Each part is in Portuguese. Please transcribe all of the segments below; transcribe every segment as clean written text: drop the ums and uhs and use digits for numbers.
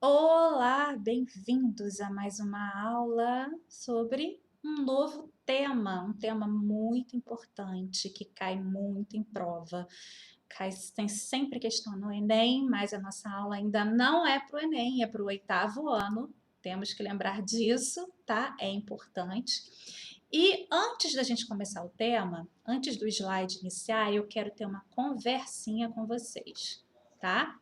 Olá, bem-vindos a mais uma aula sobre um novo tema, um tema muito importante que cai muito em prova. Tem sempre questão no Enem, mas a nossa aula ainda não é para o Enem, é para o 8º ano. Temos que lembrar disso, tá? É importante. E antes da gente começar o tema, antes do slide iniciar, eu quero ter uma conversinha com vocês, tá?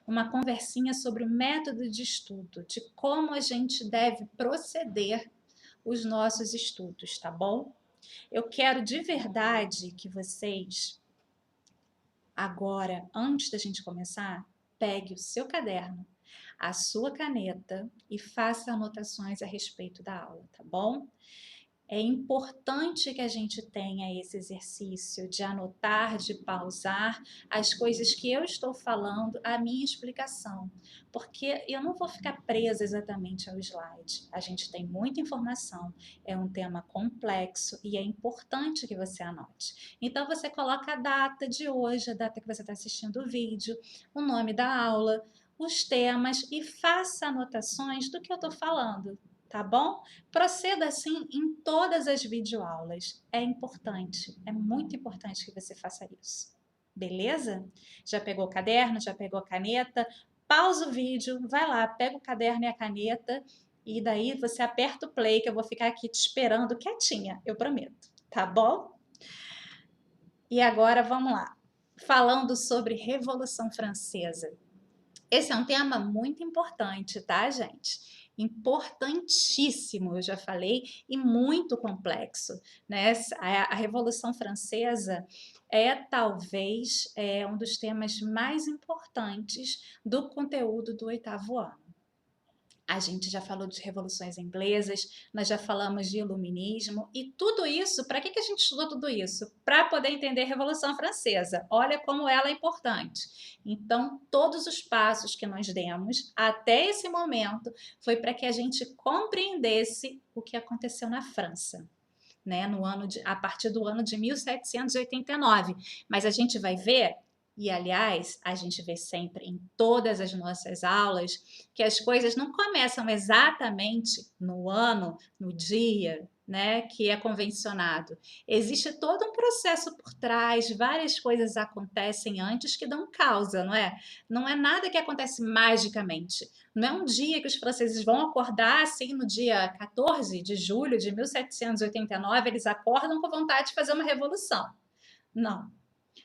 Uma conversinha sobre o método de estudo, de como a gente deve proceder os nossos estudos, tá bom? Eu quero de verdade que vocês, agora, antes da gente começar, pegue o seu caderno, a sua caneta e faça anotações a respeito da aula, tá bom? É importante que a gente tenha esse exercício de anotar, de pausar as coisas que eu estou falando, a minha explicação, porque eu não vou ficar presa exatamente ao slide. A gente tem muita informação, é um tema complexo e é importante que você anote. Então você coloca a data de hoje, a data que você está assistindo o vídeo, o nome da aula, os temas e faça anotações do que eu estou falando, tá bom? Proceda assim em todas as videoaulas. É importante, é muito importante que você faça isso. Beleza? Já pegou o caderno, já pegou a caneta? Pausa o vídeo, vai lá, pega o caderno e a caneta e daí você aperta o play que eu vou ficar aqui te esperando quietinha, eu prometo, tá bom? E agora vamos lá. Falando sobre Revolução Francesa. Esse é um tema muito importante, tá, gente? Importantíssimo, eu já falei, e muito complexo, né? A Revolução Francesa é talvez um dos temas mais importantes do conteúdo do 8º ano. A gente já falou de revoluções inglesas, nós já falamos de iluminismo e tudo isso, para que a gente estudou tudo isso? Para poder entender a Revolução Francesa. Olha como ela é importante. Então, todos os passos que nós demos até esse momento foi para que a gente compreendesse o que aconteceu na França. Né, a partir do ano de 1789. Mas a gente vai ver, e aliás, a gente vê sempre em todas as nossas aulas, que as coisas não começam exatamente no ano, no dia, né, que é convencionado. Existe todo um processo por trás, várias coisas acontecem antes que dão causa, não é? Não é nada que acontece magicamente. Não é um dia que os franceses vão acordar assim no dia 14 de julho de 1789, eles acordam com vontade de fazer uma revolução. Não,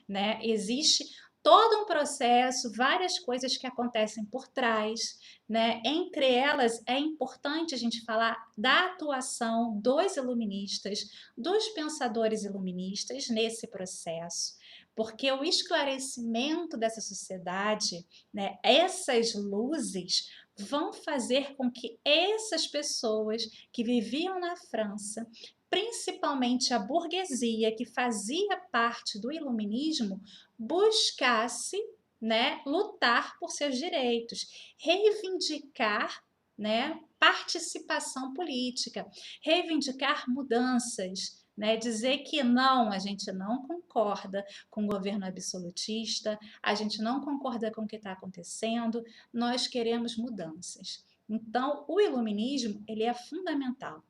né? Existe todo um processo, várias coisas que acontecem por trás, né? Entre elas, é importante a gente falar da atuação dos iluministas, dos pensadores iluministas nesse processo, porque o esclarecimento dessa sociedade, né? Essas luzes vão fazer com que essas pessoas que viviam na França, principalmente a burguesia que fazia parte do iluminismo, buscasse, né, lutar por seus direitos, reivindicar, né, participação política, reivindicar mudanças, né, dizer que não, a gente não concorda com o governo absolutista, a gente não concorda com o que está acontecendo, nós queremos mudanças. Então, o iluminismo ele é fundamental.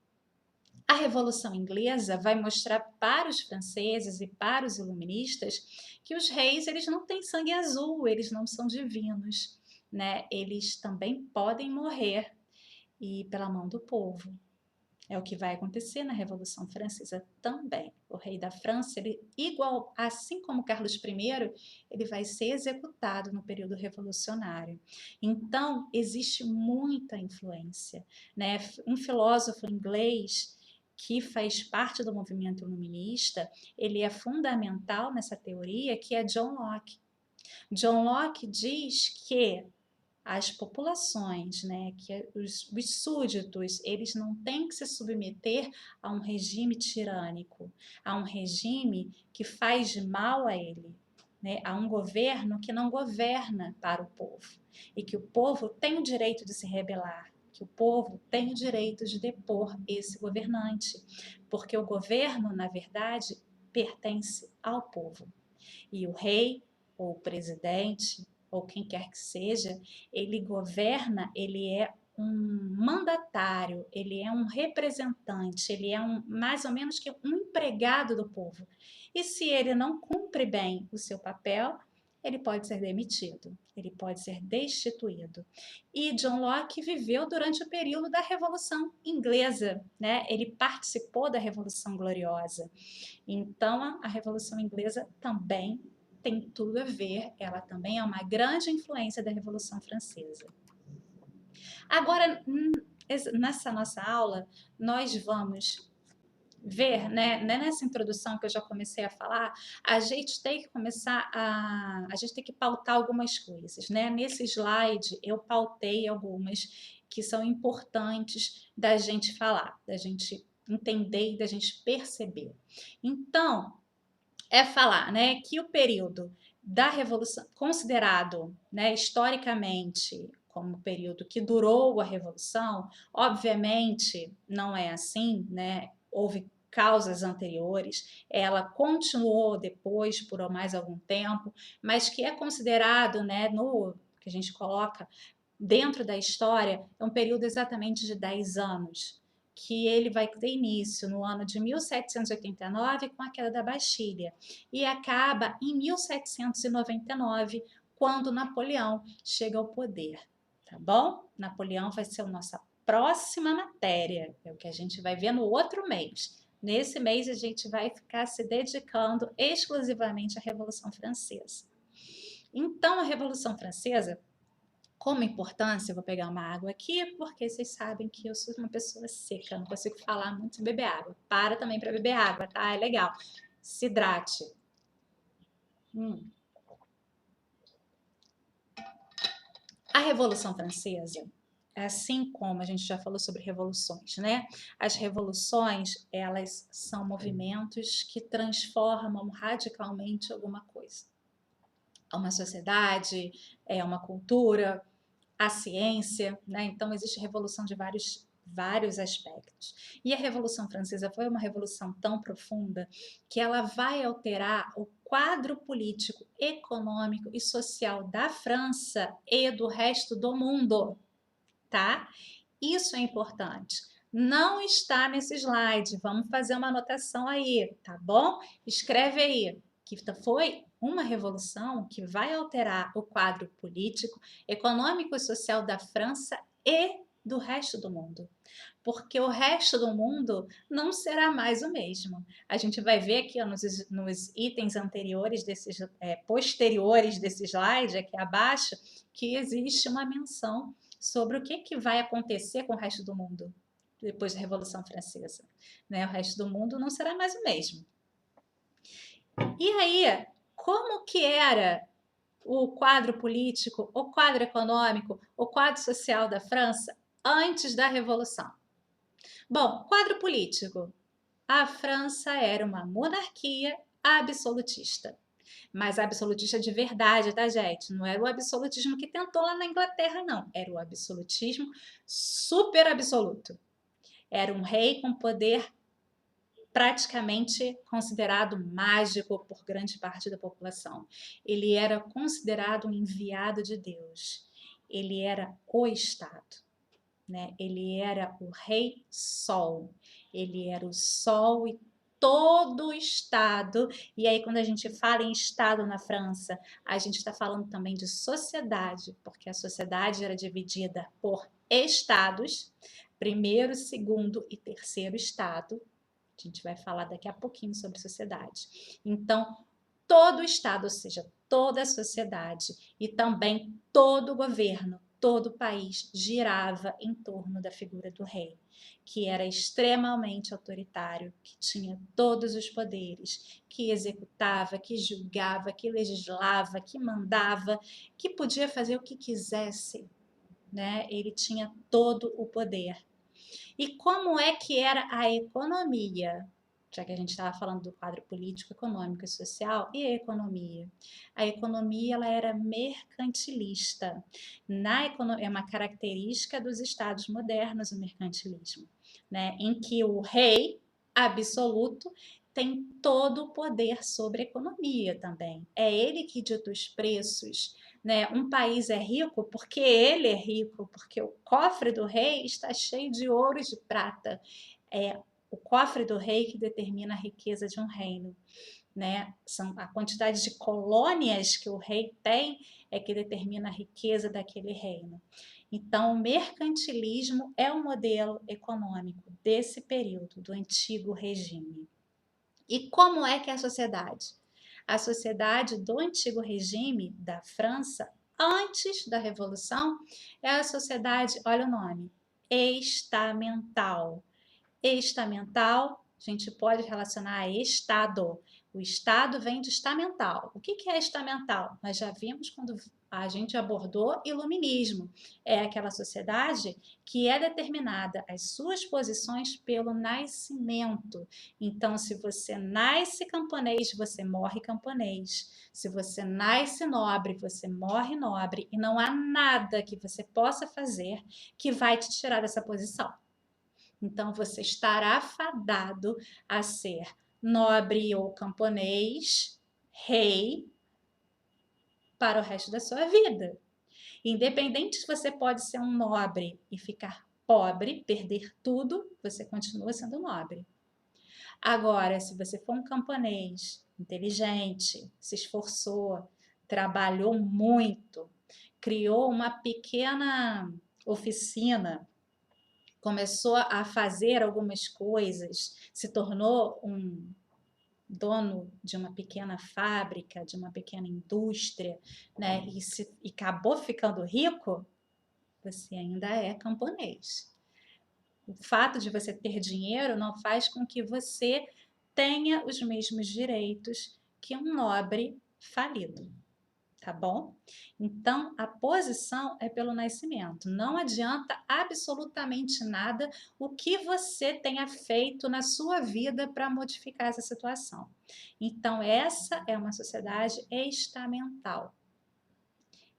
A Revolução Inglesa vai mostrar para os franceses e para os iluministas que os reis eles não têm sangue azul, eles não são divinos, né? Eles também podem morrer e pela mão do povo. É o que vai acontecer na Revolução Francesa também. O rei da França, ele, igual, assim como Carlos I, ele vai ser executado no período revolucionário. Então, existe muita influência, né? Um filósofo inglês que faz parte do movimento iluminista, ele é fundamental nessa teoria, que é John Locke. John Locke diz que as populações, né, que os súditos, eles não têm que se submeter a um regime tirânico, a um regime que faz mal a ele, né, a um governo que não governa para o povo e que o povo tem o direito de se rebelar, que o povo tem o direito de depor esse governante, porque o governo, na verdade, pertence ao povo. E o rei ou o presidente, ou quem quer que seja, ele governa, ele é um mandatário, ele é um representante, ele é mais ou menos que um empregado do povo. E se ele não cumpre bem o seu papel, ele pode ser demitido, ele pode ser destituído. E John Locke viveu durante o período da Revolução Inglesa, né? Ele participou da Revolução Gloriosa. Então, a Revolução Inglesa também tem tudo a ver, ela também é uma grande influência da Revolução Francesa. Agora, nessa nossa aula, nós vamos ver, né, nessa introdução que eu já comecei a falar, a gente tem que começar a gente tem que pautar algumas coisas, né? Nesse slide eu pautei algumas que são importantes da gente falar, da gente entender e da gente perceber. Então, é falar, né, que o período da Revolução, considerado, né, historicamente como o período que durou a Revolução, obviamente não é assim, né? Houve causas anteriores, ela continuou depois por mais algum tempo, mas que é considerado, né, no que a gente coloca dentro da história, é um período exatamente de 10 anos, que ele vai ter início no ano de 1789 com a queda da Bastilha e acaba em 1799 quando Napoleão chega ao poder, tá bom? Napoleão vai ser a nossa próxima matéria, é o que a gente vai ver no outro mês. Nesse mês a gente vai ficar se dedicando exclusivamente à Revolução Francesa. Então a Revolução Francesa, como importância, eu vou pegar uma água aqui, porque vocês sabem que eu sou uma pessoa seca, não consigo falar muito sem beber água. Para também para beber água, tá? É legal. Se hidrate. A Revolução Francesa, assim como a gente já falou sobre revoluções, né? As revoluções, elas são movimentos que transformam radicalmente alguma coisa. Uma sociedade, uma cultura, a ciência, né? Então existe revolução de vários aspectos. E a Revolução Francesa foi uma revolução tão profunda que ela vai alterar o quadro político, econômico e social da França e do resto do mundo, tá? Isso é importante. Não está nesse slide, vamos fazer uma anotação aí, tá bom? Escreve aí que foi uma revolução que vai alterar o quadro político, econômico e social da França e do resto do mundo. Porque o resto do mundo não será mais o mesmo. A gente vai ver aqui ó, nos itens anteriores, posteriores desse slide, aqui abaixo, que existe uma menção sobre o que vai acontecer com o resto do mundo depois da Revolução Francesa. Né? O resto do mundo não será mais o mesmo. E aí, como que era o quadro político, o quadro econômico, o quadro social da França antes da Revolução? Bom, quadro político. A França era uma monarquia absolutista. Mas absolutista de verdade, tá, gente? Não era o absolutismo que tentou lá na Inglaterra, não. Era o absolutismo super absoluto. Era um rei com poder praticamente considerado mágico por grande parte da população. Ele era considerado um enviado de Deus. Ele era o Estado, né? Ele era o Rei Sol. Ele era o Sol e todo o Estado. E aí, quando a gente fala em Estado na França, a gente está falando também de sociedade, porque a sociedade era dividida por estados, primeiro, segundo e terceiro estado. A gente vai falar daqui a pouquinho sobre sociedade. Então, todo o Estado, ou seja, toda a sociedade e também todo o governo, todo o país girava em torno da figura do rei, que era extremamente autoritário, que tinha todos os poderes, que executava, que julgava, que legislava, que mandava, que podia fazer o que quisesse, né? Ele tinha todo o poder. E como é que era a economia? Já que a gente estava falando do quadro político, econômico e social, e a economia? A economia ela era mercantilista. É uma característica dos estados modernos o mercantilismo, né? Em que o rei absoluto tem todo o poder sobre a economia também. É ele que dita os preços, né? Um país é rico porque ele é rico, porque o cofre do rei está cheio de ouro e de prata. É o cofre do rei que determina a riqueza de um reino, né? São a quantidade de colônias que o rei tem é que determina a riqueza daquele reino. Então, o mercantilismo é o modelo econômico desse período, do antigo regime. E como é que é a sociedade? A sociedade do antigo regime da França, antes da Revolução, é a sociedade, olha o nome, estamental. Estamental, a gente pode relacionar a Estado. O Estado vem de estamental. O que é estamental? Nós já vimos quando a gente abordou iluminismo. É aquela sociedade que é determinada as suas posições pelo nascimento. Então, se você nasce camponês, você morre camponês. Se você nasce nobre, você morre nobre. E não há nada que você possa fazer que vai te tirar dessa posição. Então, você estará fadado a ser nobre ou camponês, rei, para o resto da sua vida. Independente se você pode ser um nobre e ficar pobre, perder tudo, você continua sendo nobre. Agora, se você for um camponês inteligente, se esforçou, trabalhou muito, criou uma pequena oficina, começou a fazer algumas coisas, se tornou um dono de uma pequena fábrica, de uma pequena indústria, né? E acabou ficando rico, você ainda é camponês. O fato de você ter dinheiro não faz com que você tenha os mesmos direitos que um nobre falido. Tá bom? Então, a posição é pelo nascimento. Não adianta absolutamente nada o que você tenha feito na sua vida para modificar essa situação. Então, essa é uma sociedade estamental.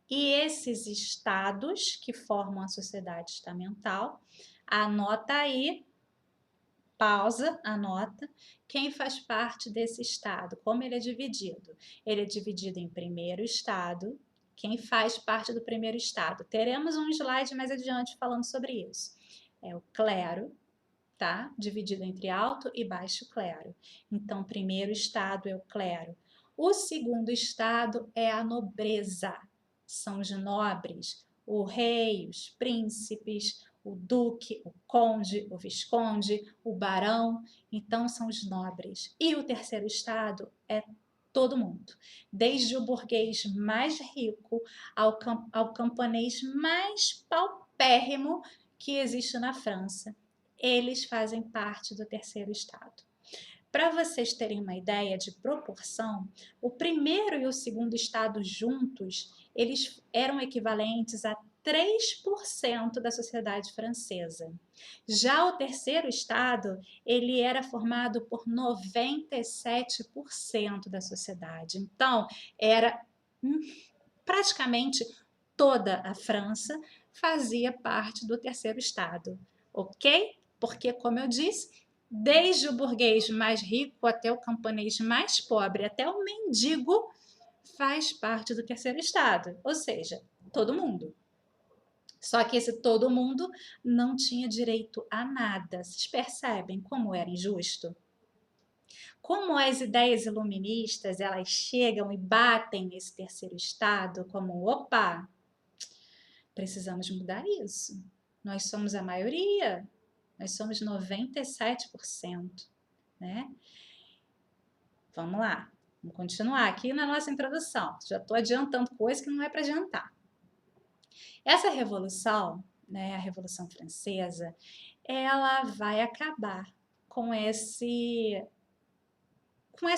E esses estados que formam a sociedade estamental, anota aí, pausa, anota, quem faz parte desse estado, como ele é dividido. Ele é dividido em primeiro estado, quem faz parte do primeiro estado. Teremos um slide mais adiante falando sobre isso. É o clero, tá? Dividido entre alto e baixo clero. Então, o primeiro estado é o clero. O segundo estado é a nobreza. São os nobres, o rei, os príncipes, o duque, o conde, o visconde, o barão. Então, são os nobres. E o terceiro estado é todo mundo, desde o burguês mais rico ao camponês mais paupérrimo que existe na França. Eles fazem parte do terceiro estado. Para vocês terem uma ideia de proporção, o primeiro e o segundo estado juntos, eles eram equivalentes a 3% da sociedade francesa. Já o terceiro estado, ele era formado por 97% da sociedade. Então, era praticamente toda a França fazia parte do terceiro estado, ok? Porque, como eu disse, desde o burguês mais rico até o camponês mais pobre, até o mendigo, faz parte do terceiro estado, ou seja, todo mundo. Só que esse todo mundo não tinha direito a nada. Vocês percebem como era injusto? Como as ideias iluministas, elas chegam e batem nesse terceiro estado como, opa, precisamos mudar isso. Nós somos a maioria, nós somos 97%, né? Vamos lá, vamos continuar aqui na nossa introdução. Já estou adiantando coisa que não é para adiantar. Essa revolução, né, a Revolução Francesa, ela vai acabar com essa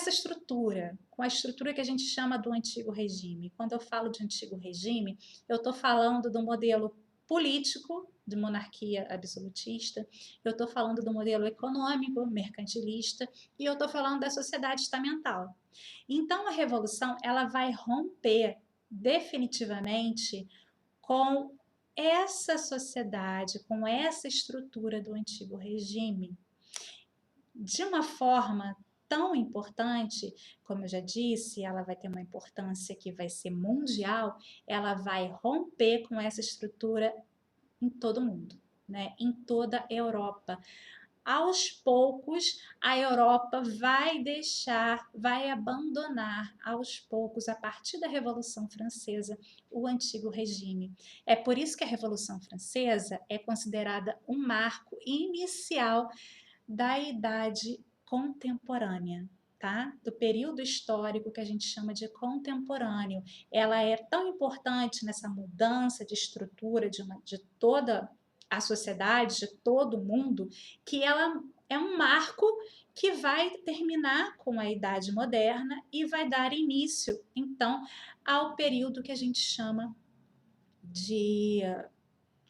estrutura, com a estrutura que a gente chama do antigo regime. Quando eu falo de antigo regime, eu estou falando do modelo político de monarquia absolutista, eu estou falando do modelo econômico mercantilista e eu estou falando da sociedade estamental. Então a revolução ela vai romper definitivamente com essa sociedade, com essa estrutura do antigo regime, de uma forma tão importante, como eu já disse, ela vai ter uma importância que vai ser mundial, ela vai romper com essa estrutura em todo o mundo, né? Em toda a Europa. Aos poucos, a Europa vai abandonar aos poucos, a partir da Revolução Francesa, o antigo regime. É por isso que a Revolução Francesa é considerada um marco inicial da Idade Contemporânea. Tá? Do período histórico que a gente chama de contemporâneo. Ela é tão importante nessa mudança de estrutura de toda a sociedade, de todo o mundo, que ela é um marco que vai terminar com a Idade Moderna e vai dar início, então, ao período que a gente chama de...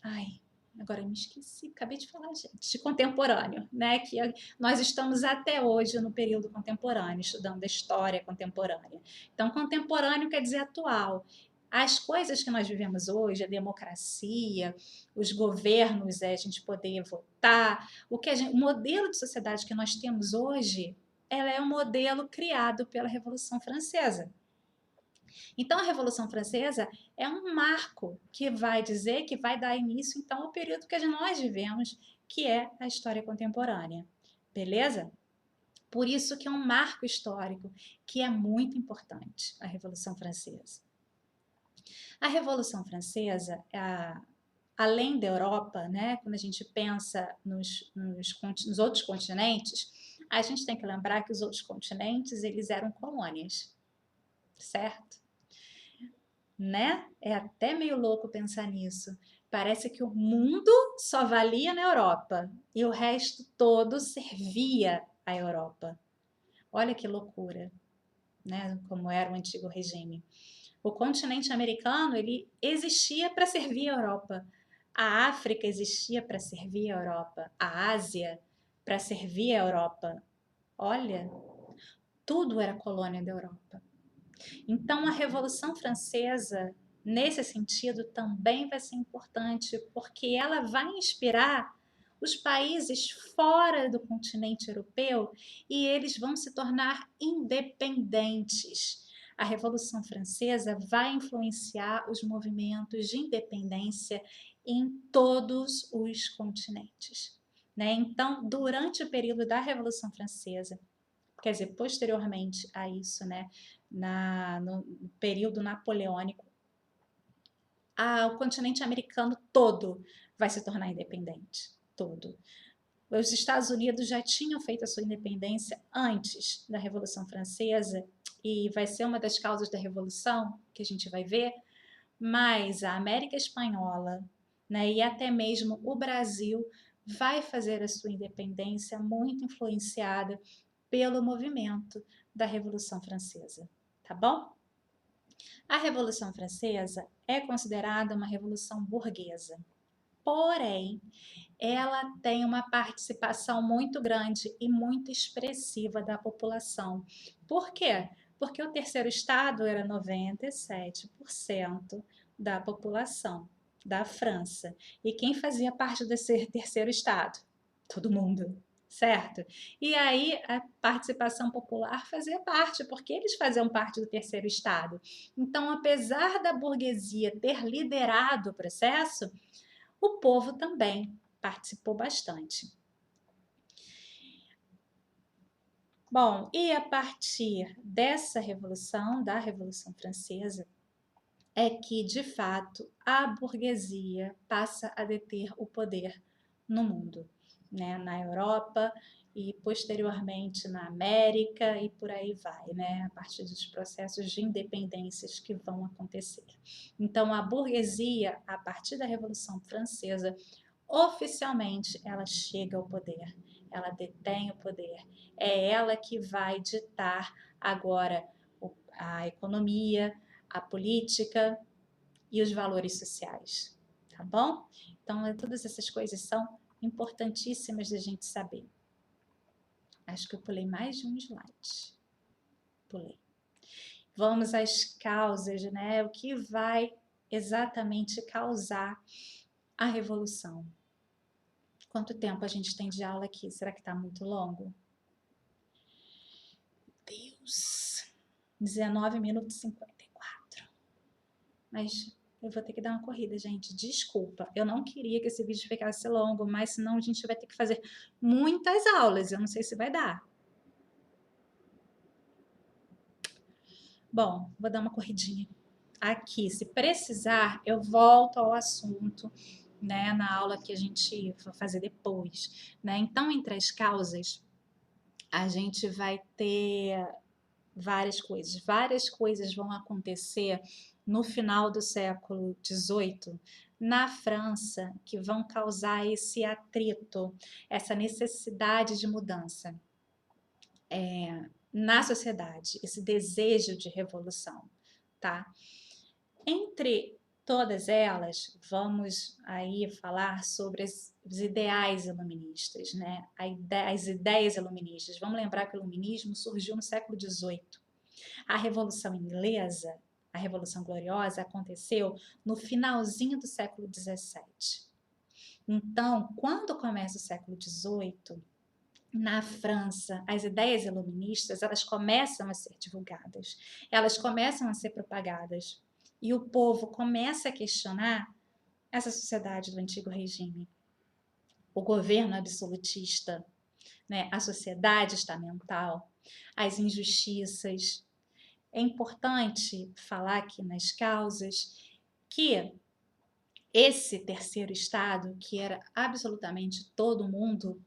Ai, agora eu me esqueci, acabei de falar, gente, de contemporâneo, né? Que nós estamos até hoje no período contemporâneo, estudando a história contemporânea. Então, contemporâneo quer dizer atual. As coisas que nós vivemos hoje, a democracia, os governos, a gente poder votar, o modelo de sociedade que nós temos hoje, ela é um modelo criado pela Revolução Francesa. Então, a Revolução Francesa é um marco que vai dizer, que vai dar início, então, ao período que nós vivemos, que é a história contemporânea. Beleza? Por isso que é um marco histórico, que é muito importante, a Revolução Francesa. A Revolução Francesa, além da Europa, né, quando a gente pensa nos outros continentes, a gente tem que lembrar que os outros continentes, eles eram colônias, certo? Né? É até meio louco pensar nisso. Parece que o mundo só valia na Europa e o resto todo servia à Europa. Olha que loucura, né? Como era o antigo regime. O continente americano, ele existia para servir a Europa. A África existia para servir a Europa. A Ásia para servir a Europa. Olha, tudo era colônia da Europa. Então, a Revolução Francesa, nesse sentido, também vai ser importante, porque ela vai inspirar os países fora do continente europeu e eles vão se tornar independentes. A Revolução Francesa vai influenciar os movimentos de independência em todos os continentes. Né? Então, durante o período da Revolução Francesa, quer dizer, posteriormente a isso, né, no período napoleônico, o continente americano todo vai se tornar independente, todo. Os Estados Unidos já tinham feito a sua independência antes da Revolução Francesa e vai ser uma das causas da Revolução que a gente vai ver, mas a América Espanhola, né, e até mesmo o Brasil vai fazer a sua independência muito influenciada pelo movimento da Revolução Francesa, tá bom? A Revolução Francesa é considerada uma revolução burguesa, porém, ela tem uma participação muito grande e muito expressiva da população. Por quê? Porque o terceiro estado era 97% da população da França. E quem fazia parte desse terceiro estado? Todo mundo, certo? E aí a participação popular fazia parte, porque eles faziam parte do terceiro estado. Então, apesar da burguesia ter liderado o processo, o povo também participou bastante. Bom, e a partir dessa revolução, da Revolução Francesa, é que, de fato, a burguesia passa a deter o poder no mundo, né? Na Europa e posteriormente na América e por aí vai, né? A partir dos processos de independências que vão acontecer. Então, a burguesia, a partir da Revolução Francesa, oficialmente ela chega ao poder, ela detém o poder, é ela que vai ditar agora a economia, a política e os valores sociais, tá bom? Então, todas essas coisas são importantíssimas da gente saber. Acho que eu pulei mais de um slide. Pulei. Vamos às causas, né? O que vai exatamente causar a revolução? Quanto tempo a gente tem de aula aqui? Será que está muito longo? minutos. 19 minutos e 54. Mas eu vou ter que dar uma corrida, gente. Desculpa. Eu não queria que esse vídeo ficasse longo, mas senão a gente vai ter que fazer muitas aulas. Eu não sei se vai dar. Bom, vou dar uma corridinha aqui. Se precisar, eu volto ao assunto, né, na aula que a gente vai fazer depois, né? Então, entre as causas, a gente vai ter várias coisas. Várias coisas vão acontecer no final do século XVIII na França que vão causar esse atrito, essa necessidade de mudança na sociedade, esse desejo de revolução, tá? Entre todas elas, vamos aí falar sobre os ideais iluministas, né? As ideias iluministas. Vamos lembrar que o iluminismo surgiu no século XVIII. A Revolução Inglesa, a Revolução Gloriosa, aconteceu no finalzinho do século XVII. Então, quando começa o século XVIII, na França, as ideias iluministas, elas começam a ser divulgadas, elas começam a ser propagadas, e o povo começa a questionar essa sociedade do antigo regime, o governo absolutista, né? A sociedade estamental, as injustiças. É importante falar aqui nas causas que esse terceiro estado, que era absolutamente todo mundo,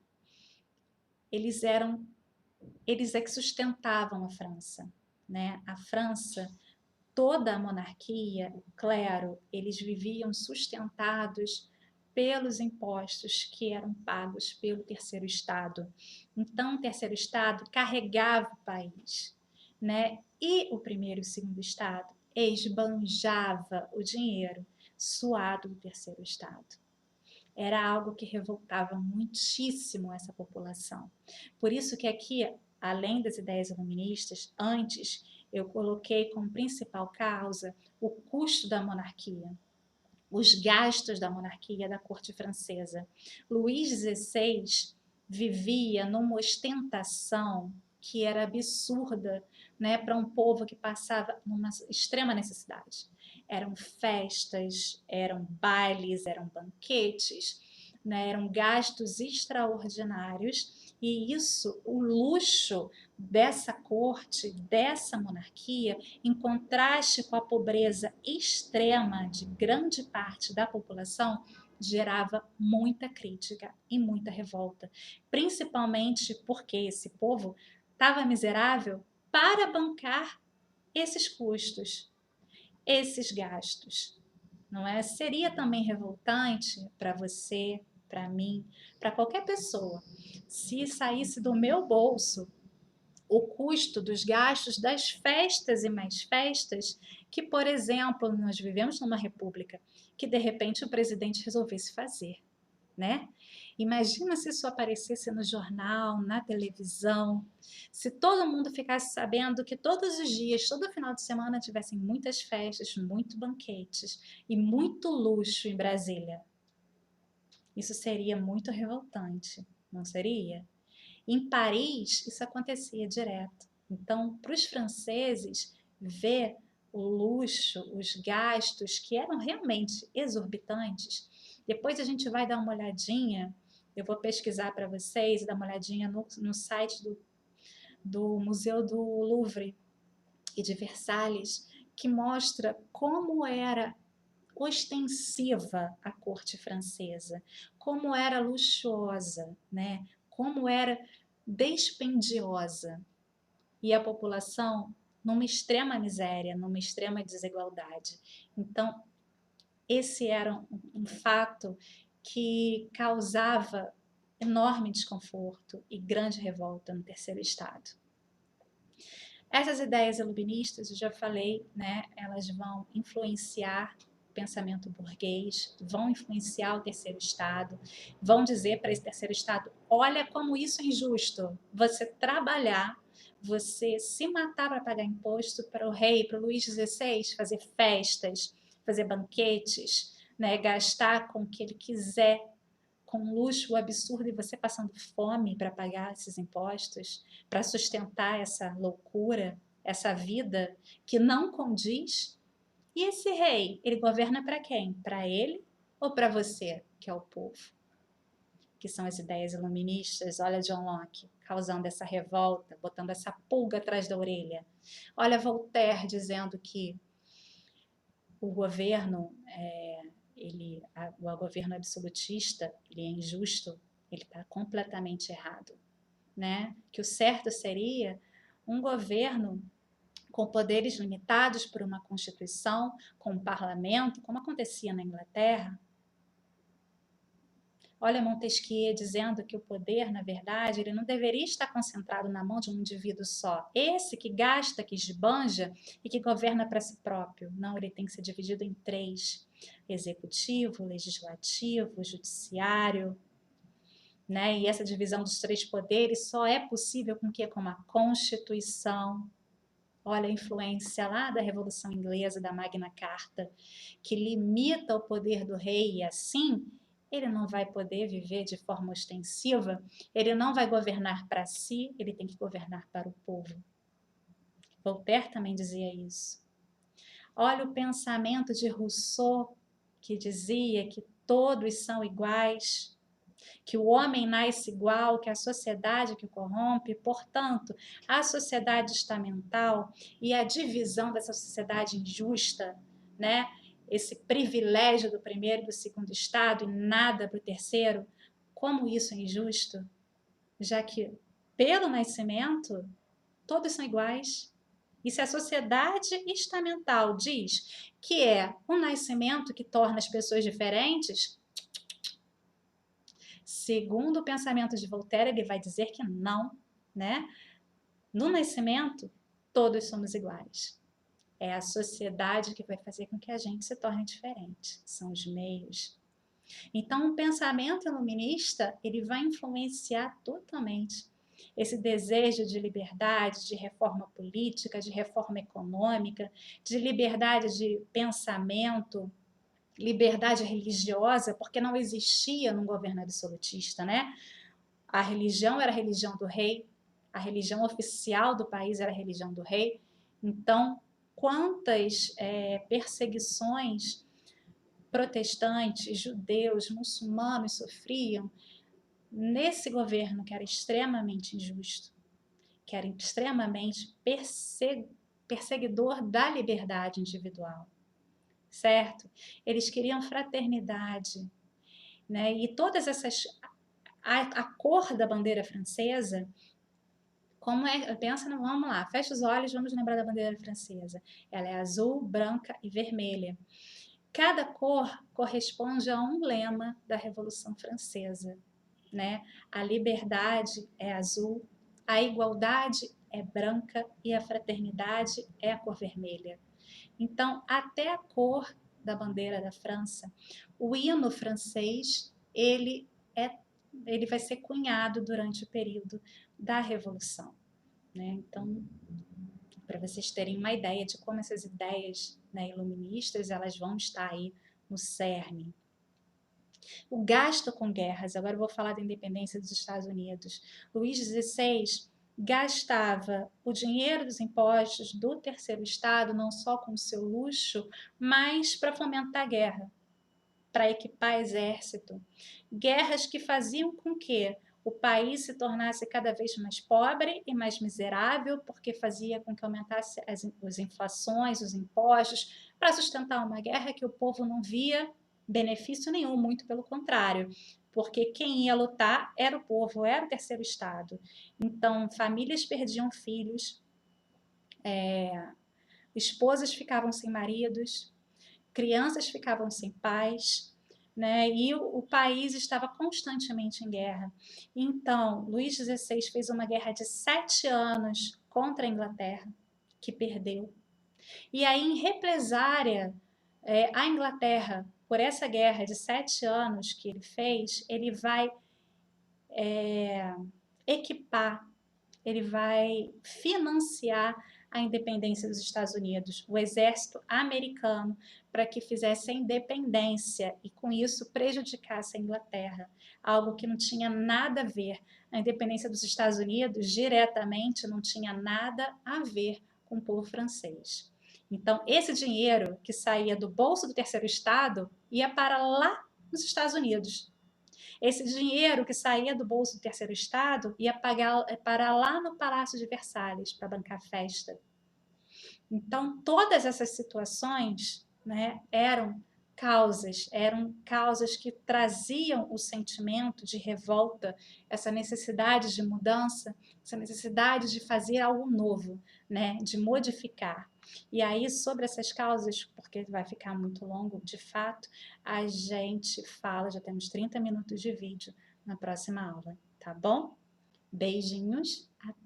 eles é que sustentavam a França, né? A França, toda a monarquia, o clero, eles viviam sustentados pelos impostos que eram pagos pelo terceiro estado. Então, o terceiro estado carregava o país, né? E o primeiro e o segundo estado esbanjava o dinheiro suado do terceiro estado. Era algo que revoltava muitíssimo essa população. Por isso que aqui, além das ideias iluministas, antes eu coloquei como principal causa o custo da monarquia, os gastos da monarquia da corte francesa. Luís XVI vivia numa ostentação que era absurda, né, para um povo que passava numa extrema necessidade. Eram festas, eram bailes, eram banquetes, né, eram gastos extraordinários, e isso, o luxo dessa corte, dessa monarquia, em contraste com a pobreza extrema de grande parte da população, gerava muita crítica e muita revolta, principalmente porque esse povo estava miserável para bancar esses custos, esses gastos, não é? Seria também revoltante para você, para mim, para qualquer pessoa, se saísse do meu bolso o custo dos gastos das festas e mais festas que, por exemplo, nós vivemos numa república que de repente o presidente resolvesse fazer, né? Imagina se isso aparecesse no jornal, na televisão, se todo mundo ficasse sabendo que todos os dias, todo final de semana tivessem muitas festas, muitos banquetes e muito luxo em Brasília. Isso seria muito revoltante, não seria? Em Paris, isso acontecia direto. Então, para os franceses, ver o luxo, os gastos, que eram realmente exorbitantes, depois a gente vai dar uma olhadinha, eu vou pesquisar para vocês e dar uma olhadinha no site do Museu do Louvre e de Versalhes, que mostra como era ostensiva a corte francesa, como era luxuosa, né? Como era dispendiosa, e a população numa extrema miséria, numa extrema desigualdade. Então, esse era um fato que causava enorme desconforto e grande revolta no terceiro estado. Essas ideias iluministas, eu já falei, né, elas vão influenciar o pensamento burguês, vão influenciar o terceiro estado, vão dizer para esse terceiro estado, olha como isso é injusto, você trabalhar, você se matar para pagar imposto para o rei, para o Luís XVI, fazer festas, fazer banquetes, né, gastar com o que ele quiser, com um luxo absurdo e você passando fome para pagar esses impostos, para sustentar essa loucura, essa vida que não condiz? E esse rei, ele governa para quem? Para ele ou para você, que é o povo? Que são as ideias iluministas. Olha John Locke causando essa revolta, botando essa pulga atrás da orelha. Olha Voltaire dizendo que o governo, o governo absolutista, ele é injusto, ele está completamente errado, né? Que o certo seria um governo com poderes limitados por uma constituição, com um parlamento, como acontecia na Inglaterra. Olha Montesquieu dizendo que o poder, na verdade, ele não deveria estar concentrado na mão de um indivíduo só. Esse que gasta, que esbanja e que governa para si próprio. Não, ele tem que ser dividido em três: executivo, legislativo, judiciário. Né? E essa divisão dos três poderes só é possível com que? Com uma Constituição. Olha a influência lá da Revolução Inglesa, da Magna Carta, que limita o poder do rei e assim ele não vai poder viver de forma ostensiva, ele não vai governar para si, ele tem que governar para o povo. Voltaire também dizia isso. Olha o pensamento de Rousseau, que dizia que todos são iguais, que o homem nasce igual, que a sociedade que o corrompe, portanto, a sociedade estamental e a divisão dessa sociedade injusta, né? Esse privilégio do primeiro e do segundo estado e nada para o terceiro, como isso é injusto? Já que, pelo nascimento, todos são iguais. E se a sociedade estamental diz que é o nascimento que torna as pessoas diferentes, segundo o pensamento de Voltaire, ele vai dizer que não, né? No nascimento, todos somos iguais. É a sociedade que vai fazer com que a gente se torne diferente. São os meios. Então, o pensamento iluminista, ele vai influenciar totalmente esse desejo de liberdade, de reforma política, de reforma econômica, de liberdade de pensamento, liberdade religiosa, porque não existia num governo absolutista, né? A religião era a religião do rei, a religião oficial do país era a religião do rei. Então, quantas perseguições protestantes, judeus, muçulmanos sofriam nesse governo que era extremamente injusto, que era extremamente perseguidor da liberdade individual, certo? Eles queriam fraternidade, né? E todas essas... A cor da bandeira francesa, como é? Pensa, vamos lá, fecha os olhos, vamos lembrar da bandeira francesa. Ela é azul, branca e vermelha. Cada cor corresponde a um lema da Revolução Francesa, né? A liberdade é azul, a igualdade é branca e a fraternidade é a cor vermelha. Então, até a cor da bandeira da França, o hino francês, ele vai ser cunhado durante o período da Revolução, né? Então, para vocês terem uma ideia de como essas ideias, né, iluministas, elas vão estar aí no cerne. O gasto com guerras, agora eu vou falar da independência dos Estados Unidos. Luís XVI gastava o dinheiro dos impostos do terceiro estado não só com o seu luxo, mas para fomentar a guerra, para equipar exército. Guerras que faziam com que o país se tornasse cada vez mais pobre e mais miserável, porque fazia com que aumentasse as inflações, os impostos, para sustentar uma guerra que o povo não via benefício nenhum, muito pelo contrário, porque quem ia lutar era o povo, era o terceiro estado. Então, famílias perdiam filhos, esposas ficavam sem maridos, crianças ficavam sem pais, né? E o país estava constantemente em guerra. Então, Luís XVI fez uma guerra de 7 anos contra a Inglaterra, que perdeu. E aí, em represária, a Inglaterra, por essa guerra de 7 anos que ele fez, ele vai equipar, ele vai financiar a independência dos Estados Unidos, o exército americano, para que fizesse a independência e com isso prejudicasse a Inglaterra, algo que não tinha nada a ver. A independência dos Estados Unidos diretamente não tinha nada a ver com o povo francês. Então, esse dinheiro que saía do bolso do terceiro estado ia para lá nos Estados Unidos. Esse dinheiro que saía do bolso do terceiro estado ia pagar para lá no Palácio de Versalhes para bancar festa. Então, todas essas situações, né, eram causas que traziam o sentimento de revolta, essa necessidade de mudança, essa necessidade de fazer algo novo, né, de modificar. E aí, sobre essas causas, porque vai ficar muito longo, de fato, a gente fala, já temos 30 minutos de vídeo na próxima aula, tá bom? Beijinhos, até!